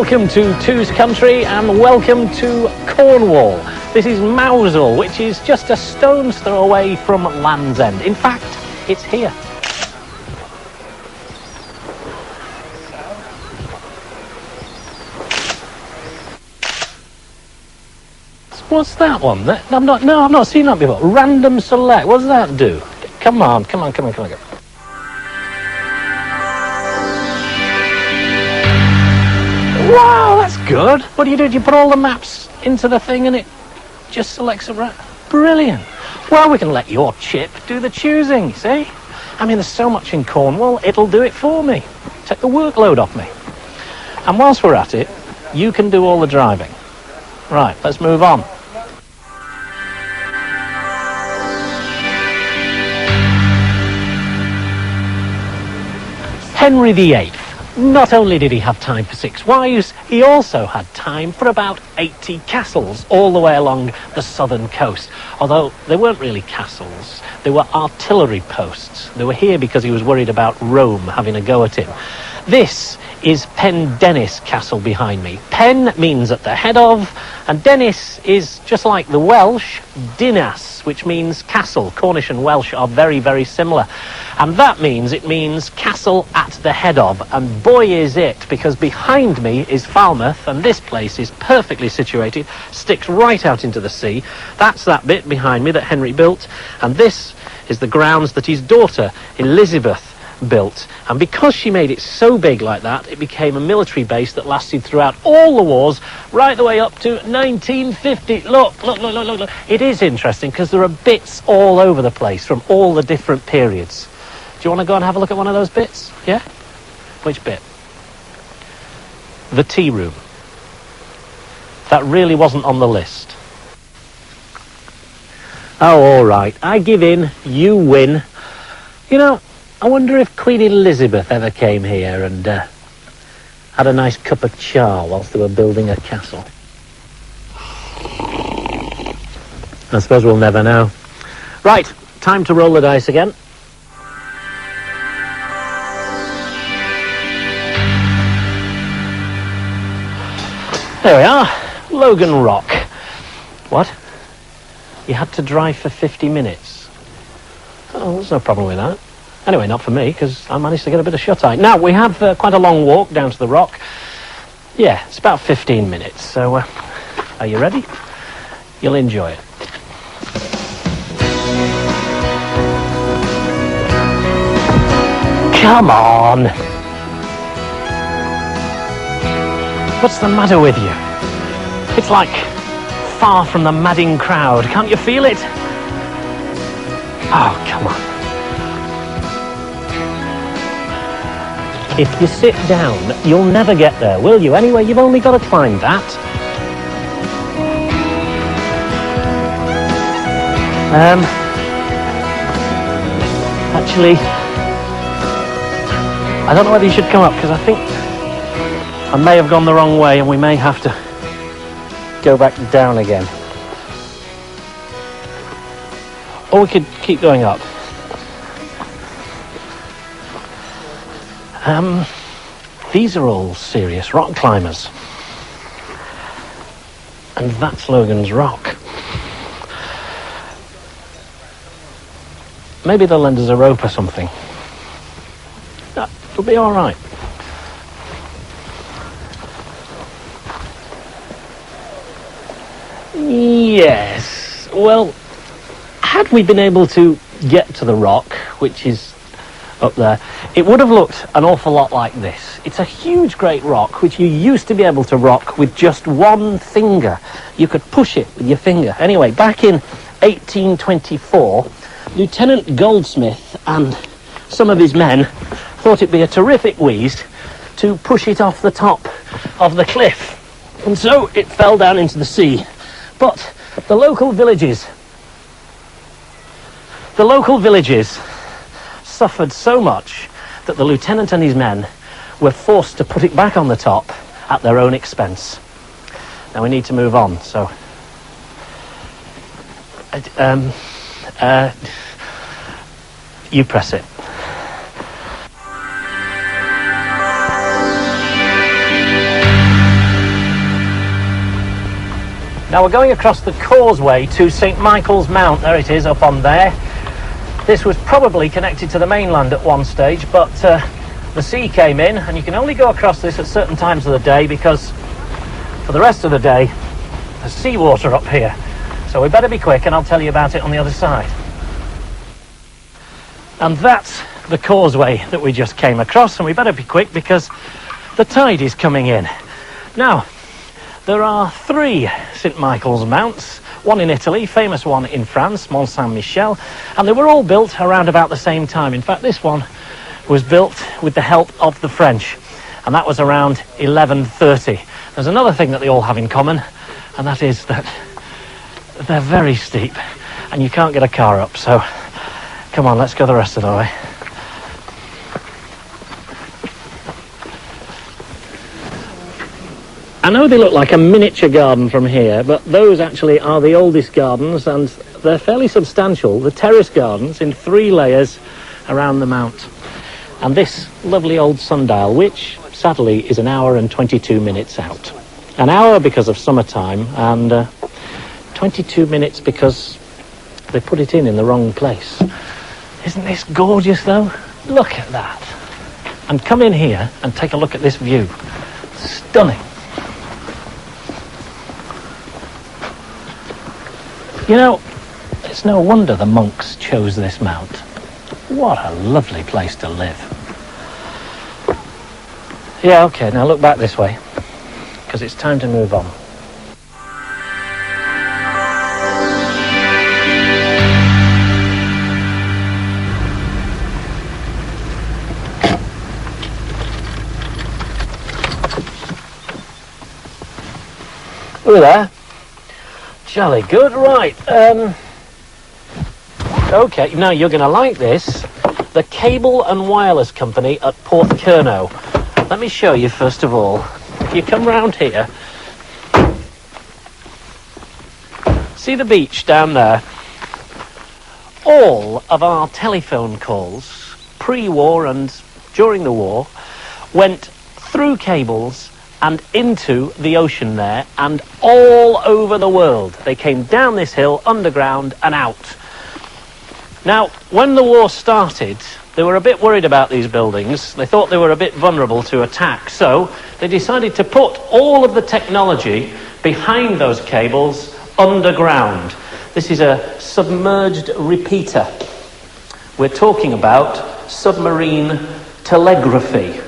Welcome to Two's Country and welcome to Cornwall. This is Mousehole, which is just a stone's throw away from Land's End. In fact, it's here. What's that one? I've not seen that before. Random select. What does that do? Come on. Wow, that's good. What do? You put all the maps into the thing and it just selects them right? Brilliant. Well, we can let your chip do the choosing, see? I mean, there's so much in Cornwall, it'll do it for me. Take the workload off me. And whilst we're at it, you can do all the driving. Right, let's move on. Henry VIII. Not only did he have time for 6 wives, he also had time for about 80 castles all the way along the southern coast. Although they weren't really castles, they were artillery posts. They were here because he was worried about Rome having a go at him. This is Pendennis Castle behind me. Pen means at the head of, and Dennis is, just like the Welsh, dinas, which means castle. Cornish and Welsh are very, very similar. And that means it means castle at the head of. And boy is it, because behind me is Falmouth, and this place is perfectly situated, sticks right out into the sea. That's that bit behind me that Henry built, and this is the grounds that his daughter, Elizabeth, built. And because she made it so big like that, it became a military base that lasted throughout all the wars, right the way up to 1950. Look. It is interesting because there are bits all over the place from all the different periods. Do you want to go and have a look at one of those bits? Yeah? Which bit? The tea room. That really wasn't on the list. Oh, all right. I give in. You win. You know, I wonder if Queen Elizabeth ever came here and had a nice cup of cha whilst they were building a castle. I suppose we'll never know. Right, time to roll the dice again. There we are, Logan Rock. What? You had to drive for 50 minutes? Oh, there's no problem with that. Anyway, not for me, because I managed to get a bit of shut-eye. Now, we have quite a long walk down to the rock. Yeah, it's about 15 minutes, so are you ready? You'll enjoy it. Come on! What's the matter with you? It's like far from the madding crowd. Can't you feel it? Oh, come on. If you sit down, you'll never get there, will you? Anyway, you've only got to climb that. Actually, I don't know whether you should come up, because I think I may have gone the wrong way and we may have to go back down again. Or we could keep going up. These are all serious rock climbers. And that's Logan's Rock. Maybe they'll lend us a rope or something. It'll be all right. Yes. Well, had we been able to get to the rock, which is up there, it would have looked an awful lot like this. It's a huge, great rock, which you used to be able to rock with just one finger. You could push it with your finger. Anyway, back in 1824, Lieutenant Goldsmith and some of his men thought it'd be a terrific wheeze to push it off the top of the cliff. And so it fell down into the sea. But the local villages suffered so much that the lieutenant and his men were forced to put it back on the top at their own expense. Now we need to move on, so you press it. Now we're going across the causeway to St Michael's Mount. There it is, up on there. This was probably connected to the mainland at one stage, but the sea came in, and you can only go across this at certain times of the day because for the rest of the day there's seawater up here. So we better be quick, and I'll tell you about it on the other side. And that's the causeway that we just came across, and we better be quick because the tide is coming in. Now, there are 3 St Michael's Mounts, one in Italy, famous one in France, Mont Saint-Michel, and they were all built around about the same time. In fact, this one was built with the help of the French, and that was around 1130. There's another thing that they all have in common, and that is that they're very steep, and you can't get a car up, so come on, let's go the rest of the way. I know they look like a miniature garden from here, but those actually are the oldest gardens, and they're fairly substantial. The terrace gardens in 3 layers around the mount. And this lovely old sundial, which sadly is an hour and 22 minutes out. An hour because of summertime, and 22 minutes because they put it in the wrong place. Isn't this gorgeous though? Look at that. And come in here and take a look at this view. Stunning. You know, it's no wonder the monks chose this mount. What a lovely place to live. Yeah, okay, now look back this way, because it's time to move on. Look at there. Jolly good, right. Okay, now you're going to like this. The Cable and Wireless Company at Porthcurno. Let me show you first of all. If you come round here, see the beach down there? All of our telephone calls, pre-war and during the war, went through cables and into the ocean there, and all over the world. They came down this hill, underground, and out. Now, when the war started, they were a bit worried about these buildings. They thought they were a bit vulnerable to attack, so they decided to put all of the technology behind those cables underground. This is a submerged repeater. We're talking about submarine telegraphy,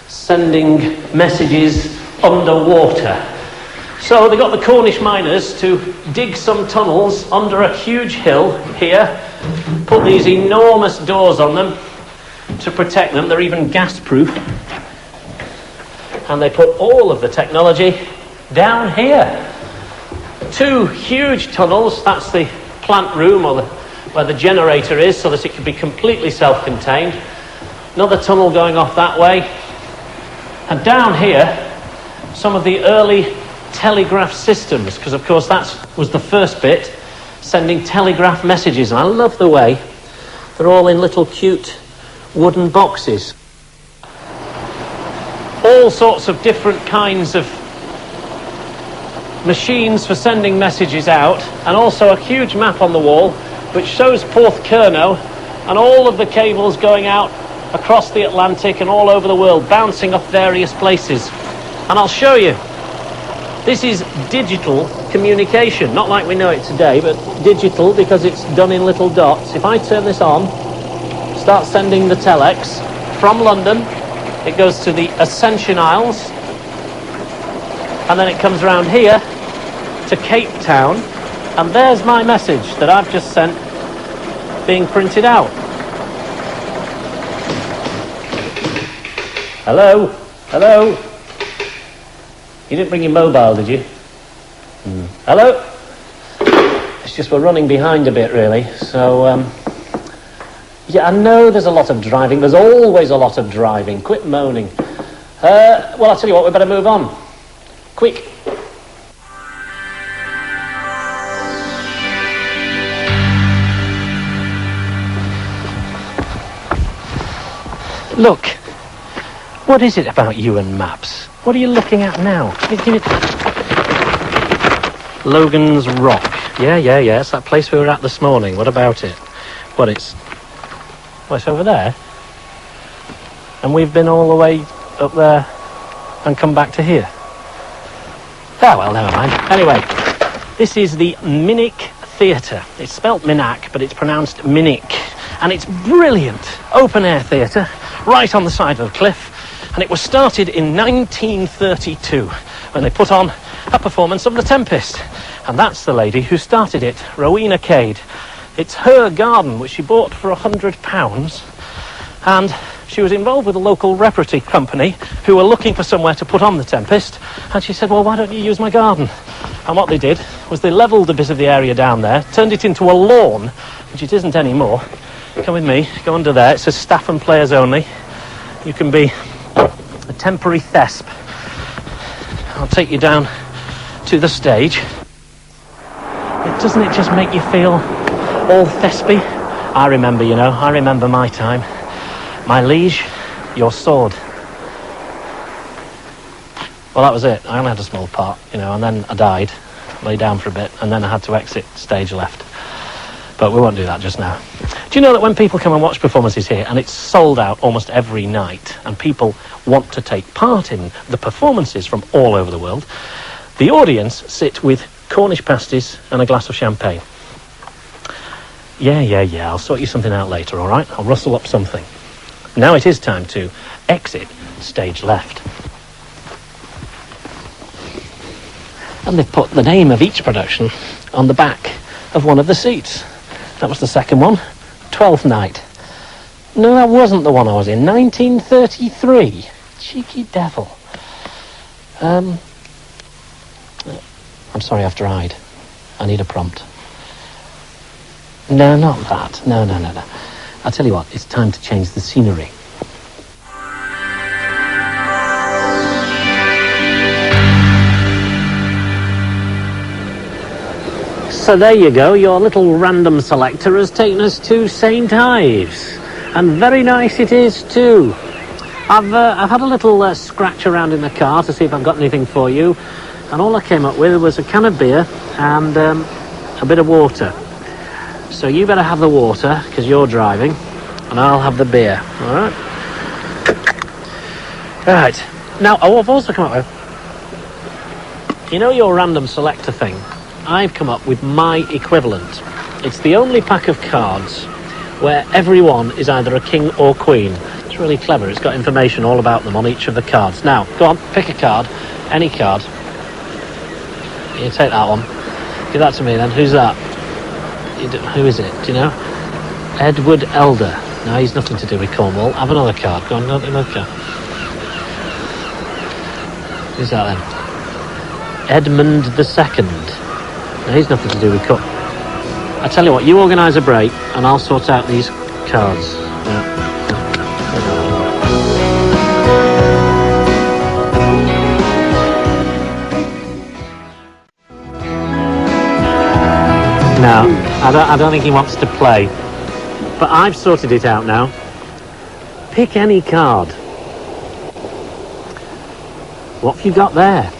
sending messages underwater. So they got the Cornish miners to dig some tunnels under a huge hill here, put these enormous doors on them to protect them. They're even gas-proof. And they put all of the technology down here. 2 huge tunnels, that's the plant room or where the generator is, so that it can be completely self-contained. Another tunnel going off that way. And down here, some of the early telegraph systems, because of course that was the first bit, sending telegraph messages. And I love the way they're all in little cute wooden boxes. All sorts of different kinds of machines for sending messages out, and also a huge map on the wall which shows Porthcurno and all of the cables going out across the Atlantic and all over the world, bouncing off various places. And I'll show you. This is digital communication, not like we know it today, but digital because it's done in little dots. If I turn this on, start sending the telex from London, it goes to the Ascension Isles, and then it comes around here to Cape Town, and there's my message that I've just sent being printed out. Hello? Hello? You didn't bring your mobile, did you? Hello? It's just we're running behind a bit, really. So, yeah, I know there's a lot of driving. There's always a lot of driving. Quit moaning. Well, I'll tell you what, we better move on. Quick. Look. What is it about you and maps? What are you looking at now? Logan's Rock. Yeah, it's that place we were at this morning. What about it? Well, it's over there. And we've been all the way up there and come back to here. Oh, well, never mind. Anyway, this is the Minnick Theatre. It's spelt Minack, but it's pronounced Minnick. And it's brilliant open-air theatre right on the side of the cliff. And it was started in 1932 when they put on a performance of The Tempest. And that's the lady who started it, Rowena Cade. It's her garden, which she bought for £100. And she was involved with a local repertory company who were looking for somewhere to put on The Tempest. And she said, well, why don't you use my garden? And what they did was they levelled a bit of the area down there, turned it into a lawn, which it isn't anymore. Come with me, go under there. It says staff and players only. You can be a temporary thesp. I'll take you down to the stage. Doesn't it just make you feel all thespy? I remember my time. My liege, your sword. Well, that was it. I only had a small part, and then I died, lay down for a bit, and then I had to exit stage left. But we won't do that just now. Do you know that when people come and watch performances here, and it's sold out almost every night, and people want to take part in the performances from all over the world, the audience sit with Cornish pasties and a glass of champagne. Yeah, I'll sort you something out later, all right? I'll rustle up something. Now it is time to exit stage left. And they've put the name of each production on the back of one of the seats. That was the second one, 12th Night. No, that wasn't the one I was in, 1933. Cheeky devil. I'm sorry, I've tried. I need a prompt. No, not that. No. I'll tell you what, it's time to change the scenery. So there you go, your little random selector has taken us to St. Ives. And very nice it is too. I've had a little scratch around in the car to see if I've got anything for you. And all I came up with was a can of beer and a bit of water. So you better have the water, because you're driving, and I'll have the beer, all right? Right. Now, I've also come up with, your random selector thing? I've come up with my equivalent. It's the only pack of cards where everyone is either a king or queen. It's really clever. It's got information all about them on each of the cards. Now, go on, pick a card, any card. You take that one. Give that to me then. Who's that? Who is it? Do you know? Edward Elder. No, he's nothing to do with Cornwall. Have another card. Go on, another card. Who's that then? Edmund II. No, he's nothing to do with Cornwall. I tell you what, you organise a break and I'll sort out these cards. Yeah. No, I don't think he wants to play. But I've sorted it out now. Pick any card. What have you got there?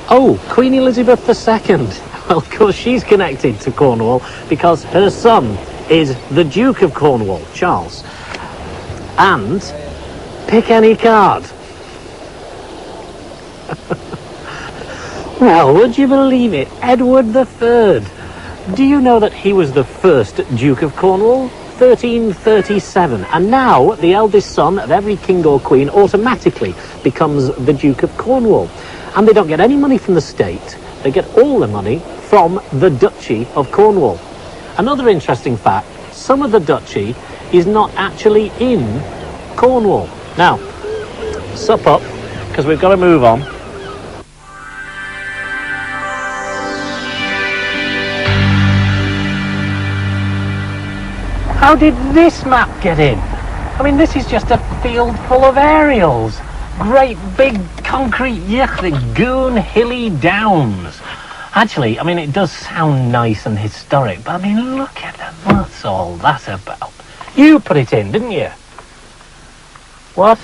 Oh, Queen Elizabeth II. Well, of course, she's connected to Cornwall because her son is the Duke of Cornwall, Charles. And pick any card. Well, would you believe it? Edward III. Do you know that he was the first Duke of Cornwall? 1337. And now the eldest son of every king or queen automatically becomes the Duke of Cornwall. And they don't get any money from the state. They get all the money from the Duchy of Cornwall. Another interesting fact, some of the duchy is not actually in Cornwall. Now, sup up, because we've got to move on. How did this map get in? I mean, this is just a field full of aerials. Great big concrete, the Goon Hilly Downs. Actually, I mean, it does sound nice and historic, but I mean, look at that. What's all that about? You put it in, didn't you? What?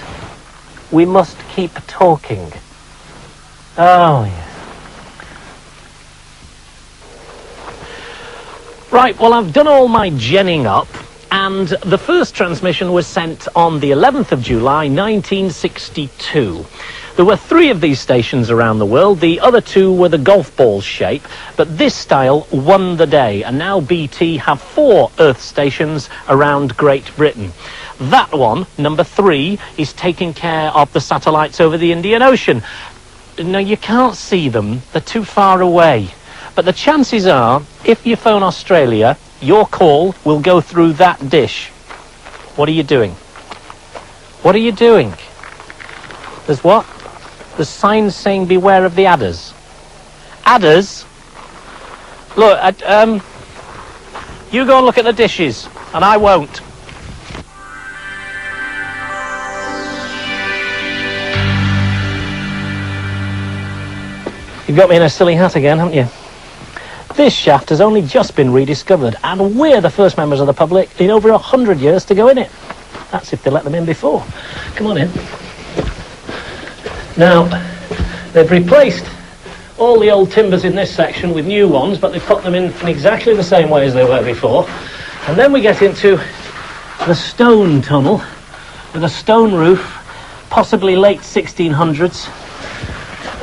We must keep talking. Oh, yes. Right, well, I've done all my genning up, and the first transmission was sent on the 11th of July, 1962. There were 3 of these stations around the world. The other 2 were the golf ball shape, but this style won the day, and now BT have 4 Earth stations around Great Britain. That one, number 3, is taking care of the satellites over the Indian Ocean. Now, you can't see them, they're too far away. But the chances are, if you phone Australia, your call will go through that dish. What are you doing? What are you doing? There's what? There's signs saying beware of the adders. Adders? Look, you go and look at the dishes, and I won't. You've got me in a silly hat again, haven't you? This shaft has only just been rediscovered, and we're the first members of the public in over 100 years to go in it. That's if they let them in before. Come on in. Now, they've replaced all the old timbers in this section with new ones, but they've put them in exactly the same way as they were before. And then we get into the stone tunnel with a stone roof, possibly late 1600s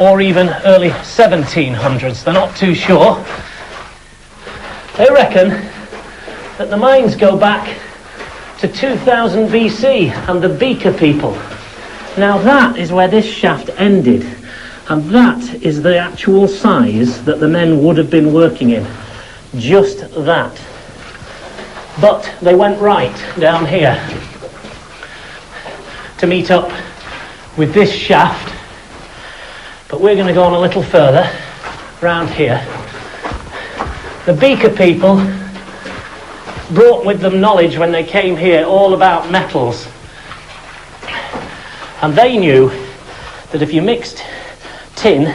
or even early 1700s. They're not too sure. They reckon that the mines go back to 2000 BC and the Beaker people. Now that is where this shaft ended, and that is the actual size that the men would have been working in. Just that. But they went right down here to meet up with this shaft. But we're going to go on a little further, round here. The Beaker people brought with them knowledge when they came here all about metals. And they knew that if you mixed tin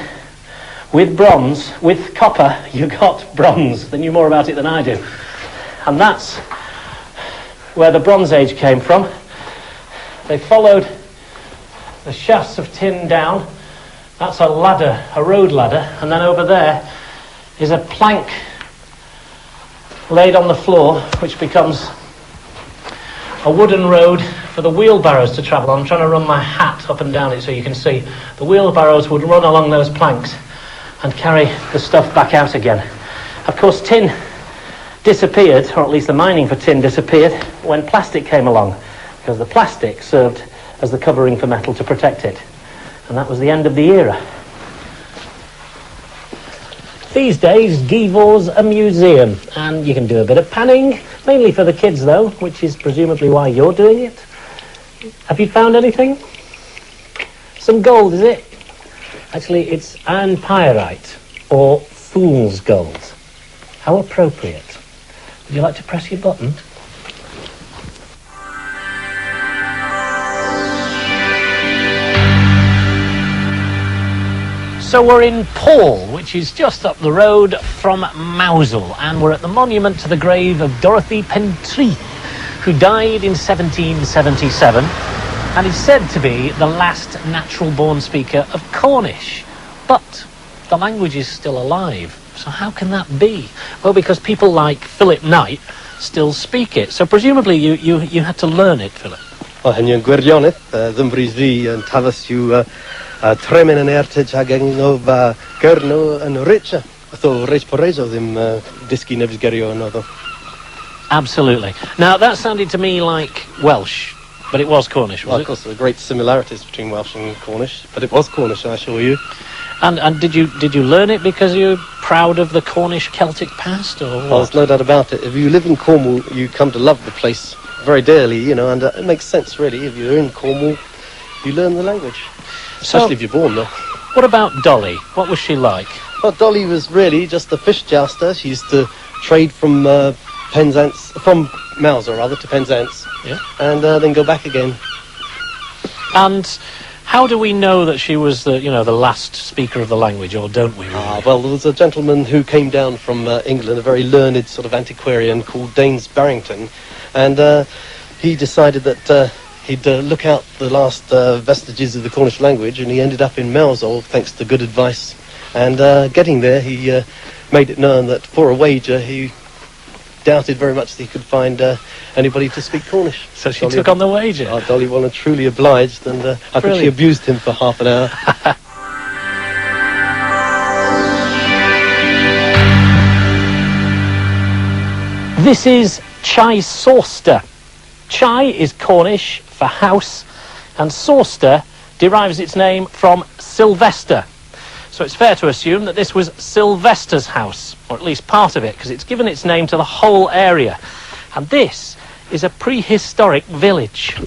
with bronze, with copper, you got bronze. They knew more about it than I do. And that's where the Bronze Age came from. They followed the shafts of tin down. That's a ladder, a road ladder. And then over there is a plank laid on the floor, which becomes a wooden road for the wheelbarrows to travel on. I'm trying to run my hat up and down it so you can see. The wheelbarrows would run along those planks and carry the stuff back out again. Of course, tin disappeared, or at least the mining for tin disappeared, when plastic came along, because the plastic served as the covering for metal to protect it. And that was the end of the era. These days, Givor's a museum, and you can do a bit of panning, mainly for the kids though, which is presumably why you're doing it. Have you found anything? Some gold, is it? Actually, it's iron pyrite, or fool's gold. How appropriate. Would you like to press your button? So we're in Paul, which is just up the road from Mousehole, and we're at the monument to the grave of Dorothy Pentreath, who died in 1777 and is said to be the last natural-born speaker of Cornish. But the language is still alive, so how can that be? Well, because people like Philip Knight still speak it, so presumably you had to learn it, Philip. Wel, hynny'n gwirionedd, ddymbryd fi yn tafas yw tremen yn ertid ag yno fa gyrno yn rich. Tho rich porezo ddim disgi nefys gerio yn oddo. Absolutely. Now, that sounded to me like Welsh, but it was Cornish, was Of course, there are great similarities between Welsh and Cornish, but it was Cornish, I assure you. And did you learn it because you're proud of the Cornish Celtic past, or what? Well, there's no doubt about it. If you live in Cornwall, you come to love the place very dearly, you know, and it makes sense, really. If you're in Cornwall, you learn the language, especially if you're born there. What about Dolly? What was she like? Well, Dolly was really just a fish jouster. She used to trade from Penzance, from Mousehole rather, to Penzance, Yeah. and then go back again. And how do we know that she was the last speaker of the language, or don't we really? Well, there was a gentleman who came down from England, a very learned sort of antiquarian called Daines Barrington, and he decided that he'd look out the last vestiges of the Cornish language, and he ended up in Mousehole thanks to good advice. And getting there, he made it known that for a wager he doubted very much that he could find anybody to speak Cornish. So she took on the wager. Oh, Dolly Waller truly obliged, and I think she abused him for half an hour. This is Chai Sauster. Chai is Cornish for house, and Sauster derives its name from Sylvester. So it's fair to assume that this was Sylvester's house, or at least part of it, because it's given its name to the whole area. And this is a prehistoric village.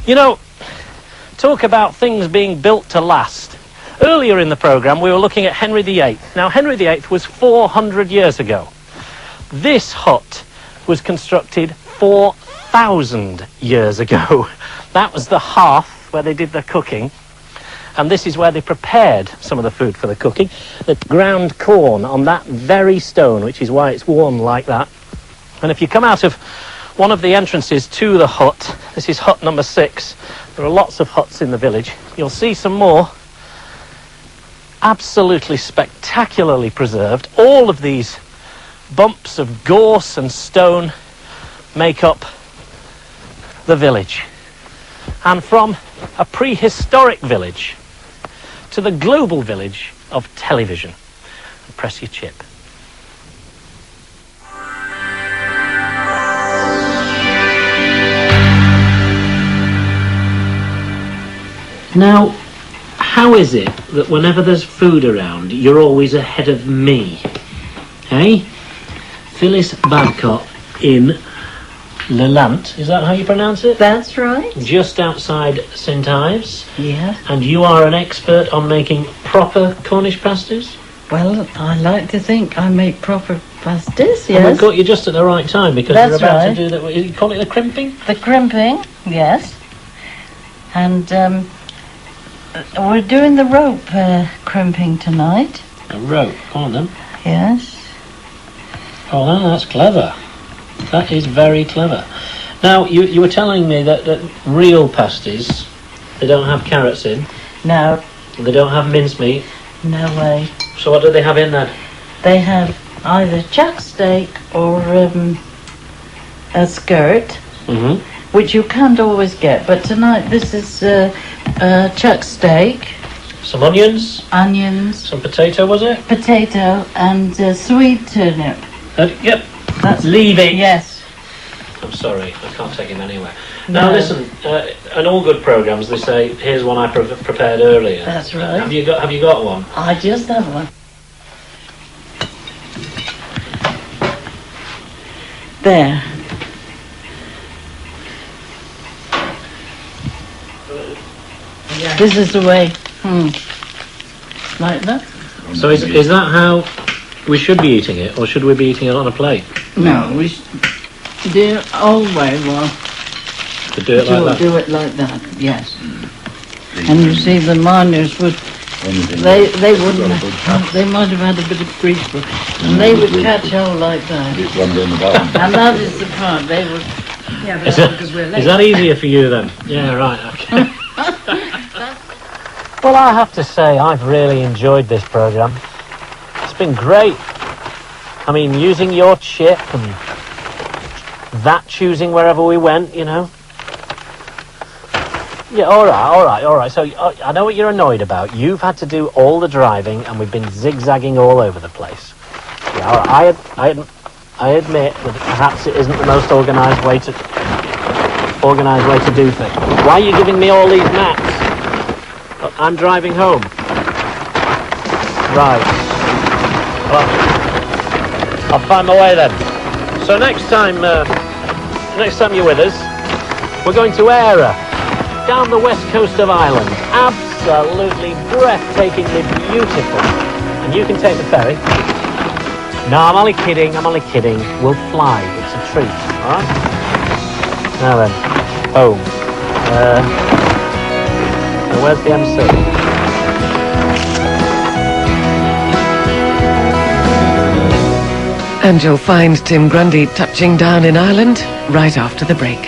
You know, talk about things being built to last. Earlier in the programme, we were looking at Henry VIII. Now, Henry VIII was 400 years ago. This hut was constructed 4,000 years ago. That was the hearth where they did their cooking, and this is where they prepared some of the food for the cooking. They ground corn on that very stone, which is why it's worn like that. And if you come out of one of the entrances to the hut, this is hut number 6. There are lots of huts in the village. You'll see some more absolutely spectacularly preserved. All of these bumps of gorse and stone make up the village. And from a prehistoric village to the global village of television. Press your chip. Now, how is it that whenever there's food around, you're always ahead of me? Hey? Phyllis Badcott in Lelant, is that how you pronounce it? That's right. Just outside St Ives. Yeah. And you are an expert on making proper Cornish pasties? Well, I like to think I make proper pasties, And we yes. caught you just at the right time, because That's we're about right. to do that. You call it the crimping? The crimping, yes. And we're doing the rope crimping tonight, A rope. Come on then. yes. Oh, no, that's clever. That is very clever. Now, you were telling me that real pasties, they don't have carrots in, No, they don't have mincemeat. no way. So what do they have in then? They have either chuck steak or a skirt, Mm-hmm. which you can't always get. But tonight this is chuck steak, Some onions, onions, some potato, was it? potato, and sweet turnip. Yep. That's Leave it. Yes. I'm sorry, I can't take him anywhere. Now No. listen, in all good programmes they say, here's one I prepared earlier. That's right. Have you got one? I just have one. There. This is the way. Like that? So is that how we should be eating it, or should we be eating it on a plate? No, we do it old way. Well, To do it like that? do it like that. Yes. And you see, the miners would. They wouldn't. They might have had a bit of grease, and they would catch hold like that. And that is the part they would. Yeah, but Is that's because we're late. that easier for you then? Yeah, right, okay. Well, I have to say, I've really enjoyed this programme. It's been great. I mean, using your chip and that choosing wherever we went, you know. Yeah, all right. So I know what you're annoyed about. You've had to do all the driving, and we've been zigzagging all over the place. Yeah, all right. I admit that perhaps it isn't the most organised way to do things. Why are you giving me all these maps? I'm driving home. Right. Well, I'll find my way then. So next time you're with us, we're going to Era, down the west coast of Ireland. Absolutely breathtakingly beautiful. And you can take the ferry. No, I'm only kidding. We'll fly. It's a treat. All right? Now then, home. Where's the MC? And you'll find Tim Grundy touching down in Ireland right after the break.